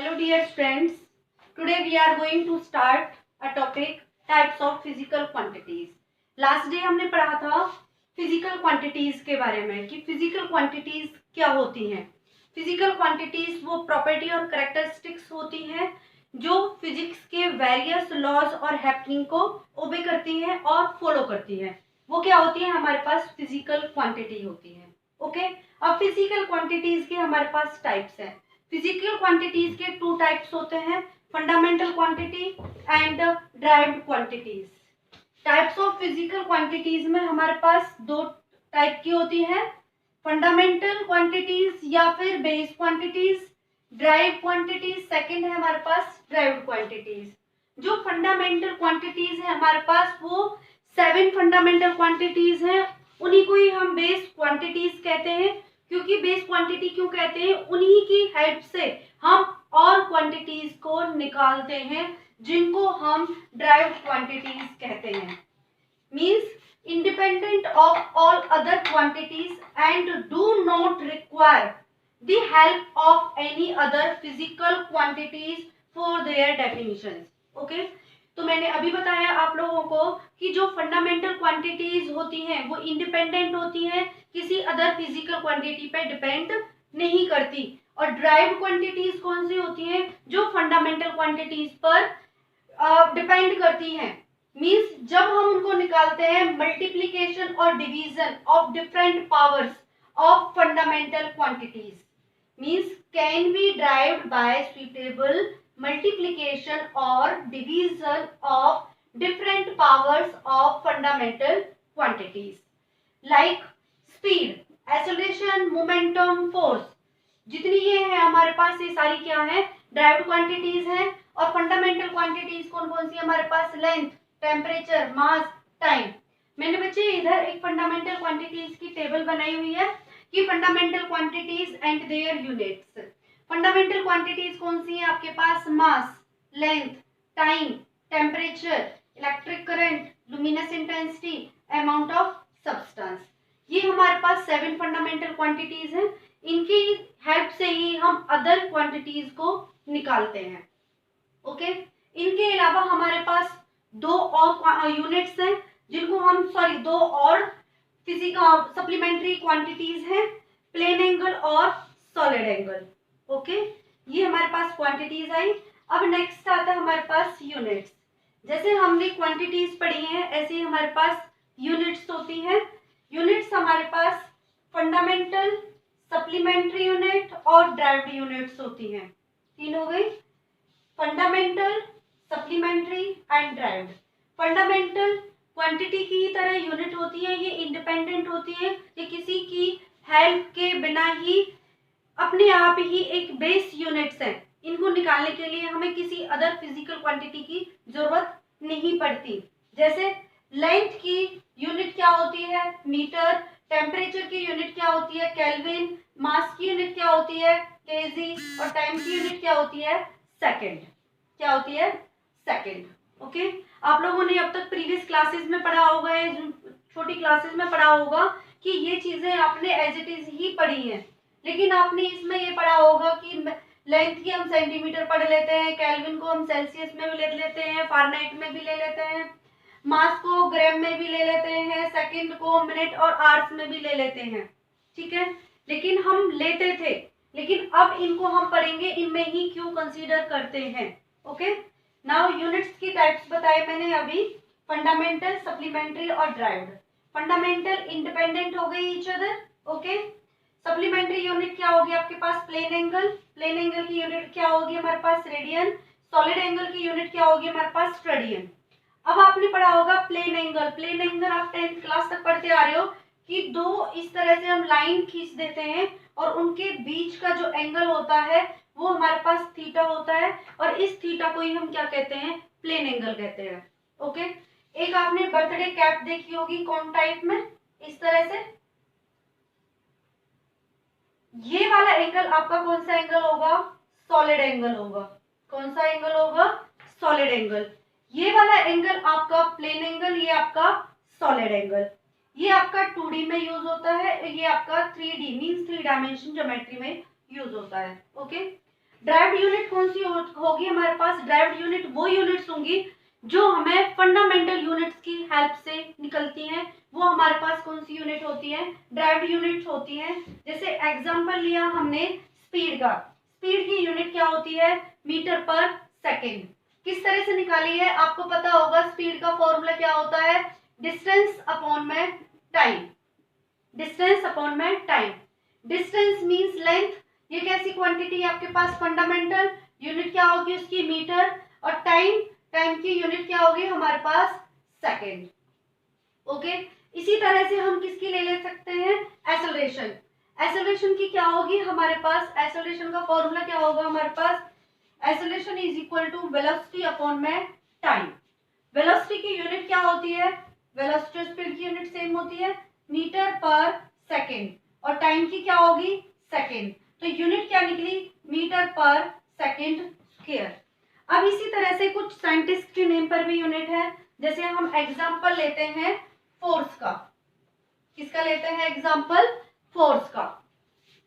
Hello dear friends, today we are going to start a topic types of physical quantities. Last day हमने पढ़ा था physical quantities के बारे में कि physical quantities क्या होती हैं. Physical quantities वो property और characteristics होती हैं जो physics के various laws और happening को obey करती हैं और follow करती हैं. वो क्या होती है? हमारे पास physical quantity होती है. ओके अब physical quantities के हमारे पास types हैं. फिजिकल क्वांटिटीज के टू टाइप्स होते हैं, fundamental quantity and derived quantities. Types of physical quantities में हमारे पास दो टाइप की होती है, फंडामेंटल क्वांटिटीज या फिर base quantities. Drive quantities second है हमारे पास ड्राइव्ड क्वांटिटीज. जो फंडामेंटल क्वांटिटीज है हमारे पास वो 7 फंडामेंटल क्वांटिटीज हैं, उन्हीं को ही हम बेस क्वांटिटीज कहते हैं. क्योंकि बेस क्वांटिटी क्यों कहते हैं? उन्हीं की हेल्प से हम और क्वांटिटीज को निकालते हैं जिनको हम ड्राइव्ड क्वांटिटीज कहते हैं. Means independent of all other quantities and do not require the help of any other physical quantities for their definitions. Okay तो मैंने अभी बताया आप लोगों को कि जो फंडामेंटल क्वांटिटीज होती हैं वो इंडिपेंडेंट होती हैं, किसी अदर फिजिकल क्वांटिटी पे डिपेंड नहीं करती. और ड्राइव्ड क्वांटिटीज कौन सी होती हैं? जो फंडामेंटल क्वांटिटीज पर डिपेंड करती हैं. मींस जब हम उनको निकालते हैं मल्टीप्लिकेशन और division of different powers of fundamental quantities means can be derived by suitable multiplication or division of different powers of fundamental quantities like speed, acceleration, momentum, force. जितनी ये है हमारे पास ये सारी क्या है? ड्राइव्ड क्वांटिटीज हैं. और फंडामेंटल क्वांटिटीज कौन कौन सी हमारे पास? लेंथ, टेम्परेचर, मास, टाइम. मैंने बच्चे इधर एक फंडामेंटल क्वांटिटीज की टेबल बनाई हुई है कि fundamental quantities and their units. Fundamental quantities कौन सी है आपके पास? Mass, length, time, temperature, electric current, luminous intensity, amount of substance. ये हमारे पास 7 फंडामेंटल क्वांटिटीज हैं. इनकी हेल्प से ही हम अदर क्वांटिटीज को निकालते हैं. ओके इनके अलावा हमारे पास दो और यूनिट्स हैं जिनको हम दो और फिजिकल सप्लीमेंट्री क्वांटिटीज हैं, प्लेन एंगल और सॉलिड एंगल. ओके ये हमारे पास क्वांटिटीज आई. अब नेक्स्ट आता है हमारे पास यूनिट्स. जैसे हमने क्वांटिटीज पढ़ी हैं ऐसे ही हमारे पास यूनिट्स होती हैं. यूनिट्स हमारे पास फंडामेंटल, सप्लीमेंट्री यूनिट और ड्राइव्ड यूनिट्स होती हैं. तीन हो गई, fundamental, supplementary and derived. Fundamental quantity की ही तरह यूनिट होती है, ये इंडिपेंडेंट होती है, ये किसी की हेल्प के बिना ही अपने आप ही एक बेस यूनिट्स हैं. इनको निकालने के लिए हमें किसी अदर फिजिकल क्वांटिटी की जरूरत नहीं पड़ती. जैसे लेंथ की यूनिट क्या होती है? मीटर. टेम्परेचर की यूनिट क्या होती है? केल्विन. मास की यूनिट क्या होती है? केजी. और टाइम की यूनिट क्या होती है? सेकंड. क्या होती है? सेकंड. ओके आप लोगों ने अब तक प्रीवियस क्लासेस में पढ़ा होगा, छोटी क्लासेस में पढ़ा होगा कि ये चीजें आपने एज इट इज ही पढ़ी हैं. लेकिन आपने इसमें ये पढ़ा होगा कि लेंथ की हम सेंटीमीटर पढ़ लेते हैं, केल्विन को हम सेल्सियस में भी ले लेते हैं, फारेनहाइट में भी ले लेते हैं, मास को ग्राम में भी ले लेते हैं, सेकंड को मिनट और आवर्स में भी ले लेते हैं. ठीक है लेकिन हम लेते थे, लेकिन अब इनको हम पढ़ेंगे इनमें ही क्यों कंसीडर करते हैं. ओके नाउ यूनिट्स की टाइप्स बताए मैंने अभी, फंडामेंटल, सप्लीमेंट्री और ड्राइव्ड. फंडामेंटल इंडिपेंडेंट हो गई each other. Okay supplementary unit क्या होगी आपके पास? Plane angle. प्लेन एंगल की यूनिट क्या होगी हमारे पास? रेडियन. सॉलिड एंगल की यूनिट क्या होगी हमारे पास? स्टेडियन. अब आपने पढ़ा होगा प्लेन एंगल. प्लेन एंगल आप 10th क्लास तक पढ़ते आ रहे हो कि दो इस तरह से हम लाइन खींच देते हैं और उनके बीच का जो एंगल होता है वो हमारे पास थीटा होता है, और इस थीटा को ही हम क्या कहते हैं? प्लेन एंगल कहते हैं. ओके एक आपने बर्थडे कैप देखी होगी कौन टाइप में, इस तरह से. ये वाला एंगल आपका कौन सा एंगल होगा? सॉलिड एंगल होगा. कौन सा एंगल होगा? Solid angle. ये वाला एंगल आपका प्लेन एंगल, ये आपका सॉलिड एंगल. ये आपका 2D में यूज होता है, ये आपका 3D मींस 3 डायमेंशन ज्योमेट्री में यूज होता है. ओके ड्राइव्ड यूनिट कौन सी होगी हमारे पास? ड्राइव्ड यूनिट वो यूनिट्स होंगी जो हमें फंडामेंटल यूनिट्स की हेल्प से निकलती हैं। वो हमारे पास कौन सी यूनिट होती है? ड्राइव्ड यूनिट्स होती हैं। जैसे एग्जांपल लिया हमने स्पीड का, स्पीड की यूनिट क्या होती है? मीटर पर सेकेंड। किस तरह से निकाली है? आपको पता होगा स्पीड का फॉर्मूला क्या होता है? डिस्टेंस अपॉन में टाइम। डिस्टेंस अपॉन में टाइम। Distance means length. ये कैसी क्वांटिटी है आपके पास? फंडामेंटल यूनिट क्या होगी उसकी? मीटर। और टाइम, टाइम की यूनिट क्या होगी हमारे पास? सेकेंड। ओके, इसी तरह से हम किसकी ले सकते हैं? एक्सेलरेशन। एक्सेलरेशन की क्या होगी हमारे पास? एक्सेलरेशन का फॉर्मूला क्या होगा हमारे पास? Acceleration is equal to velocity upon में टाइम। वेलोसिटी की यूनिट क्या होती है? वेलोसिटी स्पीड की यूनिट सेम होती है, मीटर पर सेकेंड। और टाइम की क्या होगी? सेकेंड। तो यूनिट क्या निकली? मीटर पर सेकेंड स्क्वायर। अब इसी तरह से कुछ साइंटिस्ट के नेम पर भी यूनिट है। जैसे हम एग्जांपल लेते हैं फोर्स का। किसका लेते हैं एग्जांपल? फोर्स का।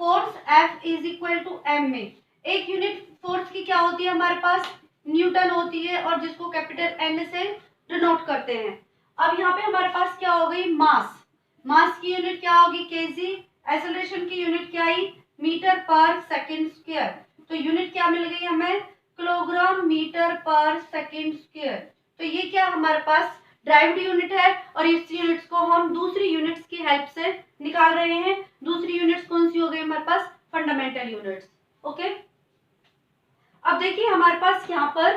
Force F is equal to M में एक यूनिट फोर्स की क्या होती है हमारे पास? न्यूटन होती है, और जिसको कैपिटल N से डिनोट करते हैं। अब यहाँ पे हमारे पास क्या हो गई? मास। मास की यूनिट क्या होगी? केजी। एक्सेलरेशन की यूनिट क्या आई? मीटर पर सेकेंड स्क्वायर। तो यूनिट क्या मिल गई हमें? किलोग्राम मीटर पर सेकेंड स्क्वायर। तो ये क्या हमारे पास ड्राइव्ड यूनिट है, और इस यूनिट्स को हम दूसरी यूनिट्स की हेल्प से निकाल रहे हैं। दूसरी यूनिट्स कौन सी हो गई हमारे पास? Fundamental units. ओके, अब देखिए हमारे पास यहाँ पर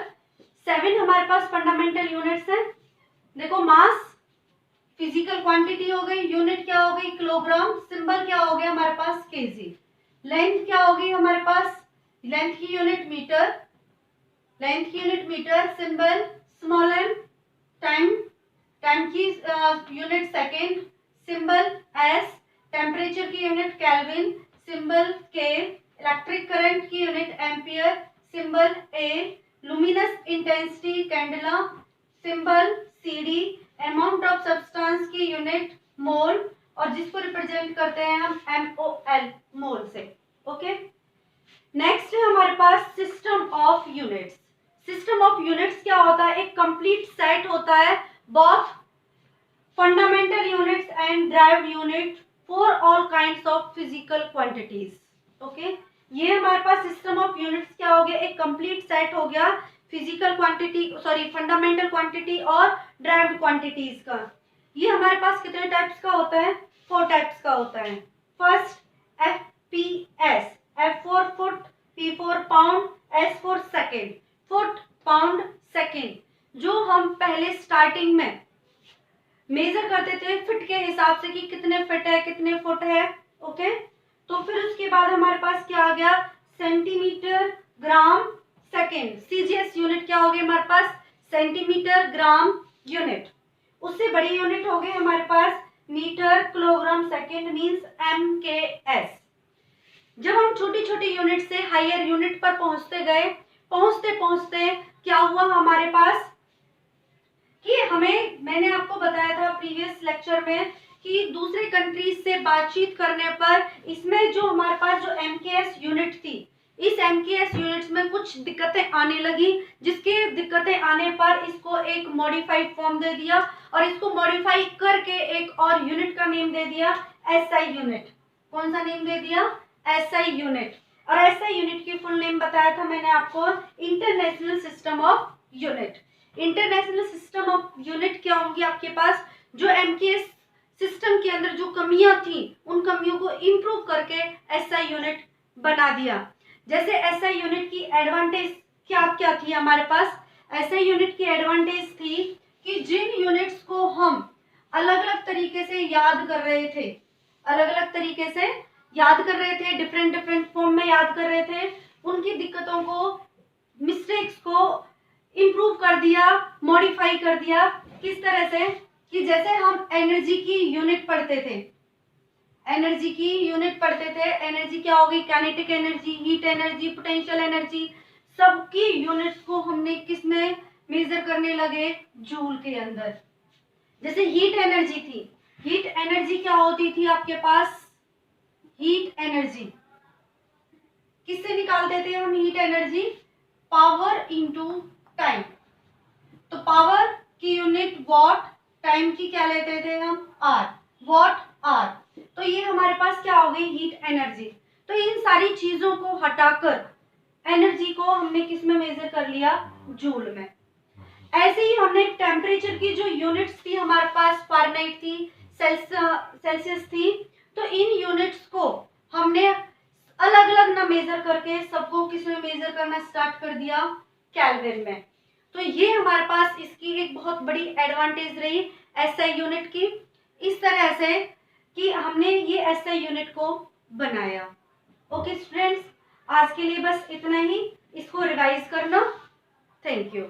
7 हमारे पास फंडामेंटल यूनिट्स हैं। देखो, मास फिजिकल क्वांटिटी हो गई, यूनिट क्या हो गई? किलोग्राम, सिंबल क्या हो गया हमारे पास? केजी। लेंथ क्या होगी हमारे पास? लेंथ की यूनिट मीटर। लेंथ की unit metre, symbol small m। Time, time की unit second, symbol s। Temperature की unit kelvin, symbol K। Electric current की unit ampere, symbol A। Luminous intensity candela, symbol CD। Amount of substance की unit mole, और जिसको represent करते हैं हम MOL, मोल से। ओके, नेक्स्ट है हमारे पास system of units. System of units क्या होता है? एक कंप्लीट सेट होता है both fundamental units and derived unit for all kinds of physical quantities. Okay, ये हमारे पास सिस्टम ऑफ यूनिट्स क्या हो गया? एक कंप्लीट सेट हो गया physical quantity, sorry fundamental quantity और ड्राइव्ड क्वांटिटीज का। ये हमारे पास कितने टाइप्स का होता है? 4 टाइप्स का होता है। First FPS, F for foot, P for pound, S for second. Foot, pound, second. जो हम पहले स्टार्टिंग में मेजर करते थे फिट के हिसाब से कि कितने फिट है, कितने फुट है। ओके, तो फिर उसके बाद हमारे पास क्या आ गया? सेंटीमीटर, ग्राम, सेकेंड। CGS यूनिट क्या हो गई हमारे पास? सेंटीमीटर, ग्राम, यूनिट। उससे बड़ी यूनिट हो गई हमारे पास metre, kilogram, second, means MKS। जब हम छोटी छोटी यूनिट से हायर यूनिट पर पहुंचते गए, पहुंचते पहुंचते क्या हुआ हमारे पास कि हमें, मैंने आपको बताया था प्रीवियस लेक्चर में कि दूसरे कंट्रीज से बातचीत करने पर इसमें जो हमारे पास जो MKS यूनिट थी, इस MKS यूनिट्स में कुछ दिक्कतें आने लगी, जिसके दिक्कतें आने पर इसको एक मॉडिफाइड फॉर्म दे दिया, और इसको मॉडिफाई करके एक और यूनिट का नेम दे दिया SI यूनिट। कौन सा नेम दे दिया? SI unit. और SI यूनिट की फुल नेम बताया था मैंने आपको, international system of unit. International system of unit क्या होंगी आपके पास? जो MKS सिस्टम के अंदर जो कमियां थी, उन कमियों को इंप्रूव करके SI यूनिट बना दिया। जैसे SI यूनिट की एडवांटेज क्या क्या थी हमारे पास? SI यूनिट की एडवांटेज थी कि जिन यूनिट्स को हम अलग अलग तरीके से याद कर रहे थे, अलग अलग तरीके से याद कर रहे थे, डिफरेंट डिफरेंट फॉर्म में याद कर रहे थे, उनकी दिक्कतों को, मिस्टेक्स को इम्प्रूव कर दिया, मॉडिफाई कर दिया। किस तरह से कि जैसे हम एनर्जी की यूनिट पढ़ते थे, एनर्जी की यूनिट पढ़ते थे, एनर्जी क्या होगी? Kinetic energy, heat energy, potential energy, सबकी यूनिट्स को हमने किस में मेजर करने लगे? जूल के अंदर। जैसे हीट एनर्जी थी, हीट एनर्जी क्या होती थी आपके पास? हीट एनर्जी किससे निकालते थे हम heat energy? Power into time. तो पावर की यूनिट वॉट, टाइम की क्या लेते थे हम? Hour, watt hour. तो ये हमारे पास क्या हो गई? Heat energy. तो इन सारी चीजों को हटाकर एनर्जी को हमने किस में मेजर कर लिया? जूल में। ऐसे ही हमने टेम्परेचर की जो यूनिट्स थी हमारे पास, फारेनहाइट थी, सेल्सियस थी, तो इन यूनिट्स को हमने अलग अलग ना मेजर करके सबको किस में मेजर करना स्टार्ट कर दिया? केल्विन में। तो ये हमारे पास इसकी एक बहुत बड़ी एडवांटेज रही एसआई यूनिट की, इस तरह से कि हमने ये एसआई यूनिट को बनाया। ओके स्टूडेंट्स, आज के लिए बस इतना ही, इसको रिवाइज करना। Thank you.